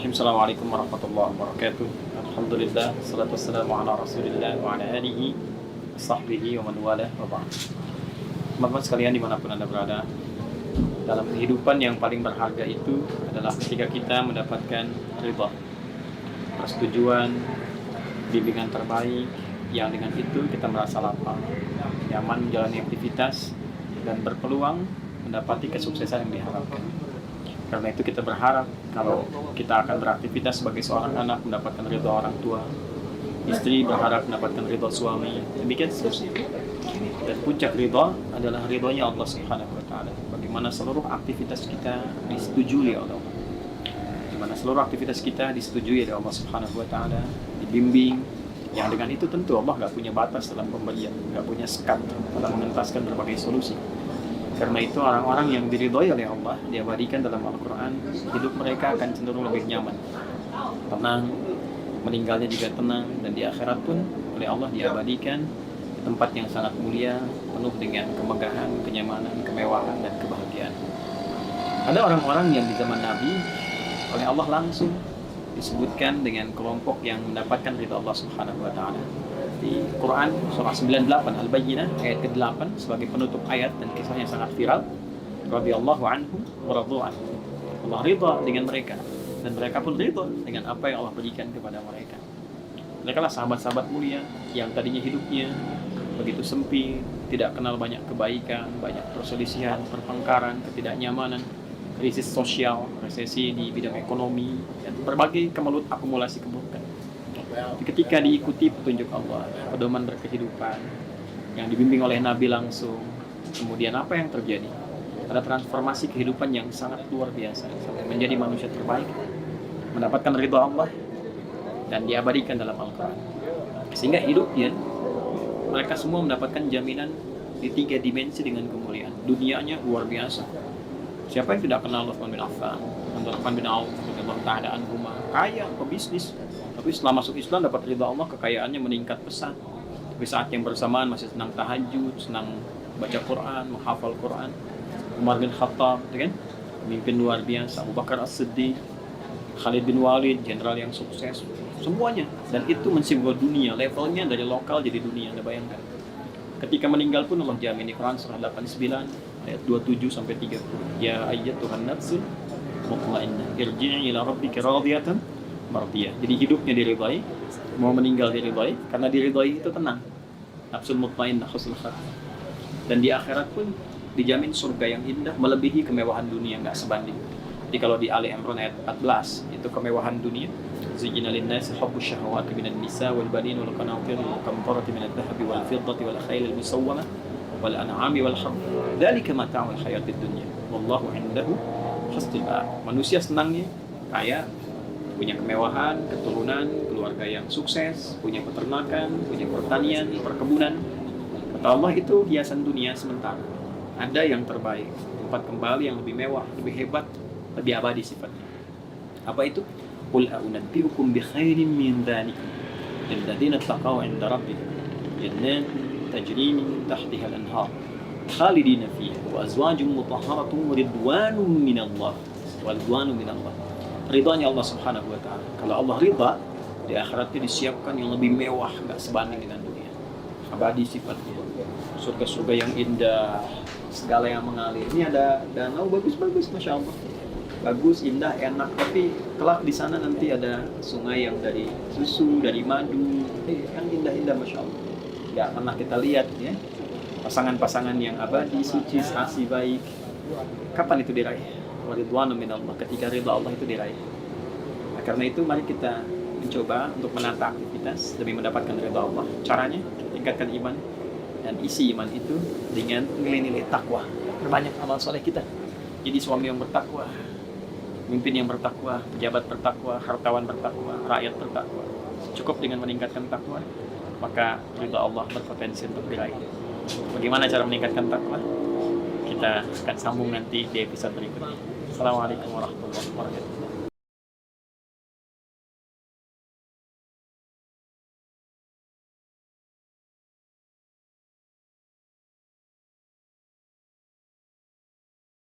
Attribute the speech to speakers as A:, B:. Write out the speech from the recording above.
A: Bismillahirrahmanirrahim. Assalamualaikum warahmatullahi wabarakatuh. Alhamdulillah, salatu wassalamu ala rasulillah wa ala alihi sahbihi wa man wala wa ba'd. Teman-teman sekalian dimanapun Anda berada, dalam kehidupan yang paling berharga itu adalah ketika kita mendapatkan ridha, persetujuan, bimbingan terbaik, yang dengan itu kita merasa lapang, nyaman menjalani aktivitas, dan berpeluang mendapati kesuksesan yang diharapkan. Karena itu kita berharap kalau kita akan beraktivitas sebagai seorang anak mendapatkan ridha orang tua, istri berharap mendapatkan ridha suami, demikian seterusnya. Dan puncak ridha adalah ridhonya Allah Subhanahu wa taala. Bagaimana seluruh aktivitas kita disetujui oleh Allah. Bagaimana seluruh aktivitas kita disetujui oleh Allah Subhanahu wa taala, dibimbing. Yang dengan itu tentu Allah nggak punya batas dalam pemberian, nggak punya sekat dalam mengentaskan berbagai solusi. Karena itu orang-orang yang diridhoi oleh Allah diabadikan dalam Al-Quran, hidup mereka akan cenderung lebih nyaman, tenang, meninggalnya juga tenang, dan di akhirat pun oleh Allah diabadikan di tempat yang sangat mulia, penuh dengan kemegahan, kenyamanan, kemewahan, dan kebahagiaan. Ada orang-orang yang di zaman Nabi oleh Allah langsung disebutkan dengan kelompok yang mendapatkan ridha Allah Subhanahu wa taala. Di Quran surah 98 Al-Bayyinah ayat ke-8 sebagai penutup ayat dan kisahnya sangat viral. Radhiyallahu anhum wa radu anhu. Allah ridha dengan mereka dan mereka pun ridha dengan apa yang Allah berikan kepada mereka. Mereka lah sahabat-sahabat mulia yang tadinya hidupnya begitu sempit, tidak kenal banyak kebaikan, banyak perselisihan, pertengkaran, ketidaknyamanan, krisis sosial, resesi di bidang ekonomi, dan berbagai kemelut akumulasi keburukan. Ketika diikuti petunjuk Allah, pedoman berkehidupan yang dibimbing oleh Nabi langsung, kemudian apa yang terjadi? Ada transformasi kehidupan yang sangat luar biasa sampai menjadi manusia terbaik, mendapatkan ridha Allah dan diabadikan dalam Al-Quran. Sehingga hidupnya mereka semua mendapatkan jaminan di 3 dimensi dengan kemuliaan. Dunianya luar biasa. Siapa yang tidak kenal Utsman bin Affan, Utsman bin Auf, radhiyallahu ta'ala anhuma, kaya, pebisnis. Tapi setelah masuk Islam dapat ridha Allah, kekayaannya meningkat pesat. Tapi saat yang bersamaan masih senang tahajud, senang baca Quran, menghafal Quran. Umar bin Khattab, kan? Pemimpin luar biasa. Abu Bakar As-Siddiq, Khalid bin Walid, jenderal yang sukses. Semuanya. Dan itu mensimbol dunia. Levelnya dari lokal jadi dunia. Anda bayangkan. Ketika meninggal pun Allah jamin di Quran surah 89 ayat 27 sampai 30. Ya ayyatuhan nafsul mutmainnah, irji'i ila rabbika radiyatan mardiyah. Jadi hidupnya diridhai, mau meninggal diridhai, karena diridhai itu tenang. Nafsul mutmainnah, husnul khatimah. Dan di akhirat pun dijamin surga yang indah melebihi kemewahan dunia, nggak sebanding. Jadi kalau di Ali Imran ayat 14 itu kemewahan dunia, zuyyina lin-nasi hubbus syahawati minan nisa wal banin wal qanatir wal qantarati minadh dhahabi wal fiddati wal khayl al musawwamah wal an'ami wal harth. Dzalika mata'ul hayatid dunya wallahu 'indahu husnul ma'ab. Manusia senangnya kaya, punya kemewahan, keturunan, keluarga yang sukses, punya peternakan, punya pertanian, perkebunan. Kata Allah itu hiasan dunia sementara. Ada yang terbaik, tempat kembali yang lebih mewah, lebih hebat, lebih abadi sifatnya. Apa itu? Qul a'unabbi'ukum bi khairin min dzalikum lil ladzina taqaw 'inda rabbihim jannatin tajri min tahtiha al-anhar khalidina fiha wa azwajun mutahharatun wa ridwanun minallah wa ridwanun minallah. Ridhanya Allah Subhanahu wa taala. Kalau Allah ridha, di akhiratnya disiapkan yang lebih mewah, enggak sebanding dengan dunia. Abadi sifatnya. Surga-surga yang indah, segala yang mengalir. Ini ada danau bagus-bagus, Masya Allah. Bagus, indah, enak, tapi kelak di sana nanti ada sungai yang dari susu, dari madu. Kan indah-indah, Masya Allah. Enggak pernah kita lihat ya. Pasangan-pasangan yang abadi, suci, asih, baik. Kapan itu diraih? Ridwanu minallah, ketika ridha Allah itu diraih. Nah, karena itu mari kita mencoba untuk menata aktivitas demi mendapatkan ridha Allah. Caranya tingkatkan iman dan isi iman itu dengan nilai-nilai takwa. Perbanyak amal soleh kita. Jadi suami yang bertakwa, pemimpin yang bertakwa, pejabat bertakwa, hartawan bertakwa, rakyat bertakwa. Cukup dengan meningkatkan takwa, maka ridha Allah berpotensi untuk diraih. Bagaimana cara meningkatkan takwa? Kita akan sambung nanti di episode berikutnya. Assalamualaikum warahmatullahi wabarakatuh.